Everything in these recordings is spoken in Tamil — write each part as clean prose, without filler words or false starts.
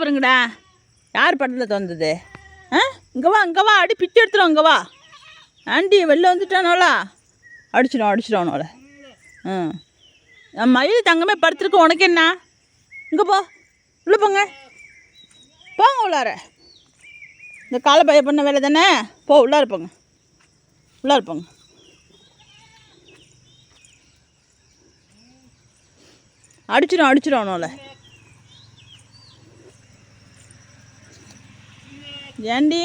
பாருங்கடா. யார் படத்தில் திறந்தது? இங்கே வா அடி பிச்சு எடுத்துடும். இங்கே வா ஆண்டி, வெளில வந்துட்டானோலா, அடிச்சிடும் அவனோட. மயில் தங்கமே படுத்துருக்கு, உனக்கு என்ன? இங்கே போ, உள்ளே போங்க உள்ளார. இந்த காலை பய பண்ண வேலை தானே, உள்ளார போங்க. அடிச்சிடும் அவனோட. ஏண்டி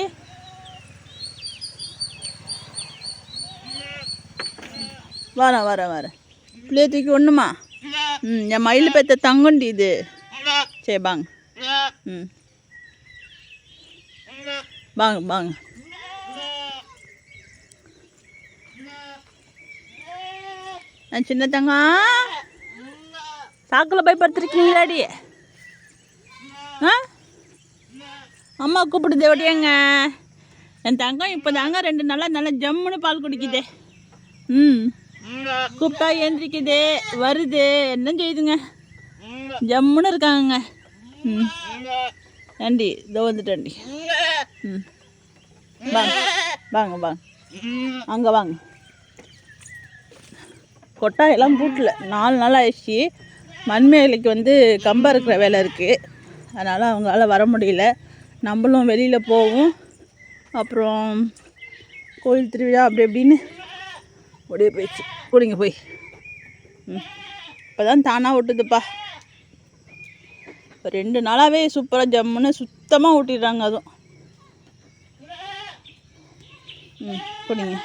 வரேன் பிள்ளைய தூக்கி ஒன்றுமா? என் மயில் பெற்ற தங்கண்டி இது. சரி வாங்க. வாங்க. சின்ன தங்கம், சாக்கில் போய் படுத்துருக்கீங்களாடி? அம்மா கூப்பிடுதே ஓடியாங்க. என் தங்கம் இப்போ தாங்க 2 நாளாக நல்லா ஜம்முன்னு பால் குடிக்குதே. கூப்பிட்டா ஏந்திரிக்குது, வருது, என்ன செய்யுதுங்க, ஜம்முன்னு இருக்காங்க. ஆண்டி இதோ வந்துட்டேன்டி. வாங்க அங்கே வாங்க. கொட்டாயெல்லாம் பூட்டல, 4 நாள் ஆயிடுச்சு. மண்மேலைக்கு வந்து கம்பம் இருக்கிற வேலை இருக்குது, அதனால் அவங்களால வர முடியல. நம்மளும் வெளியில் போவோம், அப்புறம் கோயில் திருவிழா அப்படி இப்படின்னு அப்படியே போயிடுச்சு. கூடிங்க போய். இப்போ தான் தானாக ஓட்டுதுப்பா. இப்போ 2 நாளாகவே சூப்பராக ஜம்முன்னு சுத்தமாக ஓட்டிடுறாங்க. அதுவும் கூடிங்க.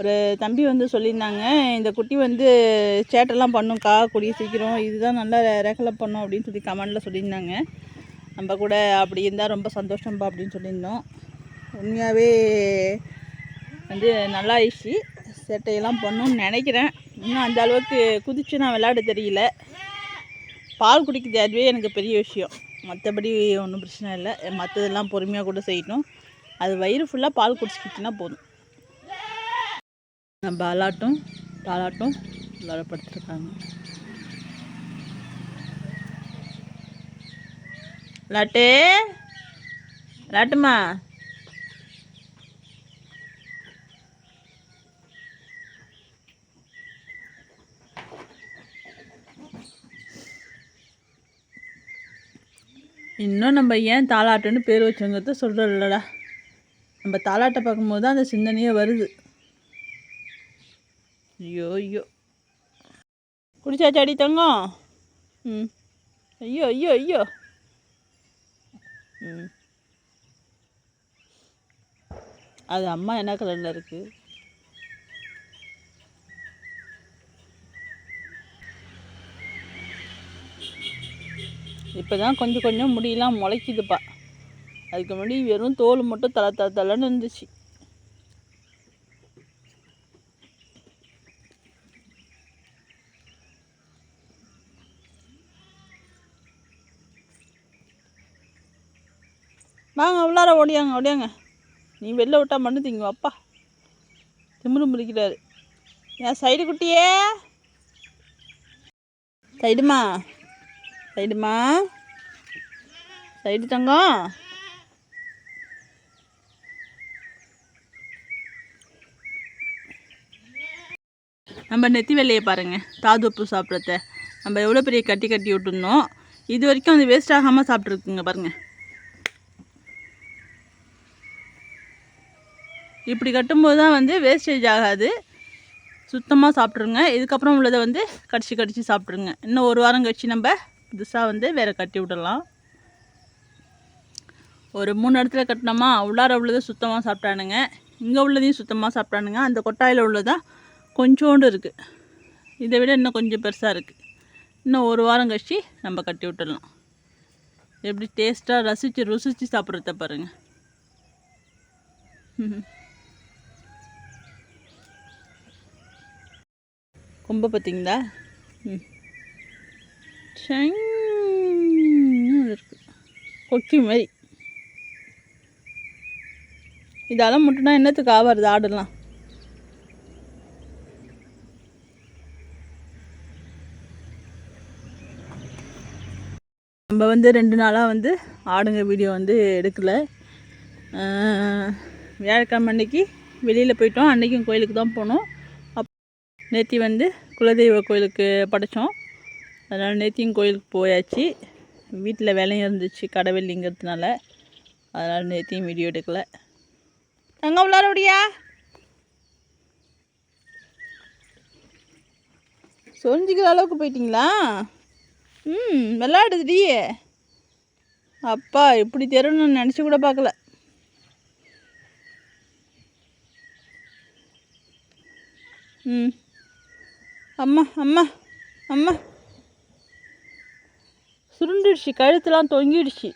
ஒரு தம்பி வந்து சொல்லியிருந்தாங்க, இந்த குட்டி வந்து சேட்டெல்லாம் பண்ணும்க்கா, கூடிய சீக்கிரம் இதுதான் நல்லா ரேக்கலை பண்ணும் அப்படின்னு சொல்லி கமெண்டில் சொல்லியிருந்தாங்க. நம்ம கூட அப்படி இருந்தால் ரொம்ப சந்தோஷம்பா அப்படின்னு சொல்லியிருந்தோம். உண்மையாகவே வந்து நல்லா ஆயிடுச்சு, சேட்டையெல்லாம் பண்ணணும்னு நினைக்கிறேன். இன்னும் அந்த அளவுக்கு குதிச்சு நான் விளையாட தெரியல. பால் குடிக்குது, அதுவே எனக்கு பெரிய விஷயம். மற்றபடி ஒன்றும் பிரச்சனை இல்லை, மற்றதெல்லாம் பொறுமையாக கூட செய்யணும். அது வயிறு ஃபுல்லாக பால் குடிச்சிக்கிச்சுன்னா போதும். பாலாட்டும் விளையாடப்படுத்திருக்காங்க. லாட்டுமா இன்னும் நம்ம ஏன் தாலாட்டுன்னு பேர் வச்சோங்கிறத சொல்கிறோம் இல்லைடா. நம்ம தாலாட்டை பார்க்கும்போது தான் அந்த சிந்தனையே வருது. ஐயோ குடிச்சாச்சாடி தங்கம்? ஐயோ அது அம்மா என்ன கலரில் இருக்குது? இப்போ தான் கொஞ்சம் முடியெல்லாம் முளைக்குதுப்பா. அதுக்கு முன்னாடி வெறும் தோல் மட்டும் தலைன்னு இருந்துச்சு. வாங்க உள்ளார ஓடியாங்க. நீ வெளில விட்டா மட்டும் திங்க அப்பா. திமிரு முறிக்கிறாரு. என் சைடு குட்டியே, சைடுமா சைடு தங்கம். நம்ம நெத்தி வெள்ளையை பாருங்கள், தாதுப்பு சாப்பிட்றத நம்ம எவ்வளோ பெரிய கட்டி விட்டுருந்தோம். இது வரைக்கும் அது வேஸ்ட் ஆகாமல் சாப்பிட்ருக்குங்க பாருங்கள். இப்படி கட்டும்போது தான் வந்து வேஸ்டேஜ் ஆகாது, சுத்தமாக சாப்பிட்ருங்க. இதுக்கப்புறம் உள்ளதை வந்து கடிச்சு சாப்பிட்ருங்க. இன்னும் 1 வாரம் கழிச்சு நம்ம புதுசாக வந்து வேறு கட்டி விடலாம். ஒரு 3 இடத்துல கட்டினோமா, உள்ளார உள்ளதை சுத்தமாக சாப்பிட்டானுங்க, இங்கே உள்ளதையும் சுத்தமாக சாப்பிட்டானுங்க. அந்த கொட்டாயில் உள்ளதான் கொஞ்சோண்டு இருக்குது, இதை விட இன்னும் கொஞ்சம் பெருசாக இருக்குது. இன்னும் 1 வாரம் கழிச்சு நம்ம கட்டி விட்டுடலாம். எப்படி டேஸ்ட்டாக ருசித்து சாப்பிட்றத பாருங்கள். கொம்பை பார்த்தீங்களா? இருக்கு, கொக்கி மாதிரி. இதெல்லாம் முட்டுனா என்னத்துக்கு ஆவாருது ஆடெல்லாம்? நம்ம வந்து 2 நாளாக வந்து ஆடுங்க வீடியோ வந்து எடுக்கலை. வியாழக்கிழமை அன்னைக்கு வெளியில் போயிட்டோம். அன்றைக்கும் கோயிலுக்கு தான் போனோம். நேற்று வந்து குலதெய்வ கோயிலுக்கு படைத்தோம். அதனால் நேத்தியும் கோயிலுக்கு போயாச்சு. வீட்டில் வேலையும் இருந்துச்சு கடை வெள்ளிங்கிறதுனால. அதனால் நேத்தியும் வீடியோ எடுக்கலை. எங்கே உள்ளாரோடியா சொரிஞ்சிக்கிற அளவுக்கு போயிட்டீங்களா? விளாடுதுடி. அப்பா இப்படி தெருன்னு நினச்சி கூட பார்க்கல. அம்மா அம்மா அம்மா சுருண்டுடுச்சு, கழுத்துலாம் தொங்கிடுச்சு.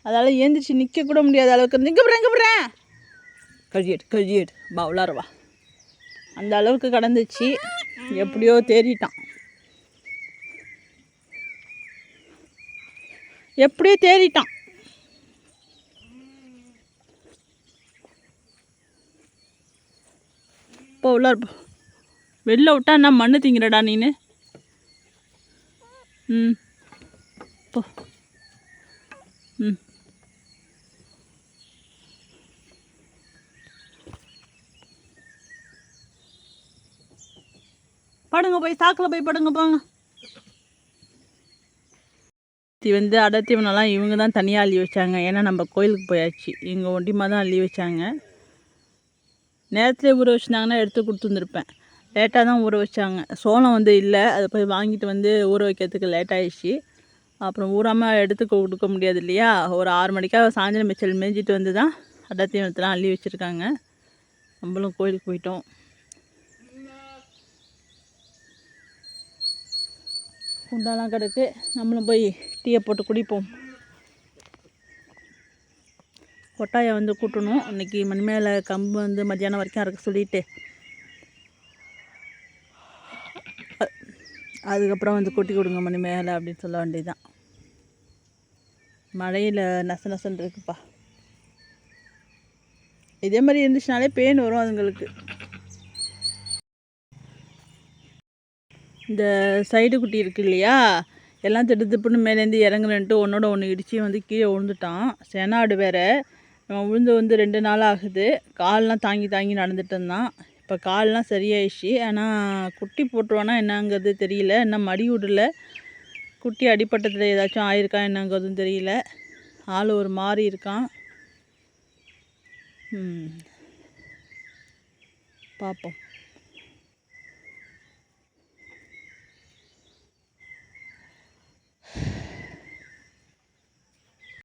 அதால் ஏந்திரிச்சு நிற்க கூட முடியாத அளவுக்கு நிற்க போகிறேன். கழியேடு பா உள்ளாரவா. அந்த அளவுக்கு கடந்துச்சு. எப்படியோ தேறிட்டான். இப்போ உள்ளார் வெளில விட்டா என்ன மண்ணு திங்கிறடா நீனு. போ. படுங்க, போய் சாக்கில் போய் படுங்க போங்க. வந்து அடத்தீவனெல்லாம் இவங்க தான் தனியாக அள்ளி வச்சாங்க. ஏன்னா நம்ம கோயிலுக்கு போயாச்சு. இவங்க ஒண்டிமா தான் அள்ளி வச்சாங்க. நேரத்துலேயே ஊற வச்சுருந்தாங்கன்னா எடுத்து கொடுத்துருந்துருப்பேன். லேட்டாக தான் ஊற வச்சாங்க. சோளம் வந்து இல்லை, அதை போய் வாங்கிட்டு வந்து ஊற வைக்கிறதுக்கு லேட் ஆகிடுச்சு. அப்புறம் ஊறாமல் எடுத்து கொடுக்க முடியாது இல்லையா. ஒரு 6 மணிக்காக சாயந்தரம் மிச்சல் மேய்ஞ்சிட்டு வந்து தான் அடத்தீவனத்தெலாம் அள்ளி வச்சுருக்காங்க. நம்மளும் கோயிலுக்கு போயிட்டோம். குண்டாலாம் கிடக்கு. நம்மளும் போய் டீயை போட்டு குடிப்போம். கொட்டாயை வந்து கூட்டணும். இன்றைக்கி மணி மேலே கம்பு வந்து மத்தியானம் வரைக்கும் அறுக்க சொல்லிவிட்டு அதுக்கப்புறம் வந்து கொட்டி கொடுங்க மணி மேலே அப்படின்னு சொல்ல வேண்டியதுதான். மழையில் நசன்னு இருக்குப்பா. இதே மாதிரி இருந்துச்சுனாலே பேன் வரும் அதுங்களுக்கு. இந்த சைடு குட்டி இருக்கு இல்லையா, எல்லாம் திடுப்புன்னு மேலேருந்து இறங்குறேன்ட்டு ஒன்றோட ஒன்று இடித்து வந்து கீழே விழுந்துட்டான். செனாடு வேறு. அவன் விழுந்து வந்து 2 நாள் ஆகுது. கால்லாம் தாங்கி நடந்துட்டு இருந்தான். இப்போ கால்லாம் சரியாயிடுச்சு. ஆனால் குட்டி போட்டுருவானா என்னங்கிறது தெரியல. இன்னும் மடி விடல. குட்டி அடிப்பட்டத்தில் ஏதாச்சும் ஆயிருக்கா என்னங்கிறதும் தெரியல. ஆள் ஒரு மாதிரி இருக்கான். பார்ப்போம்.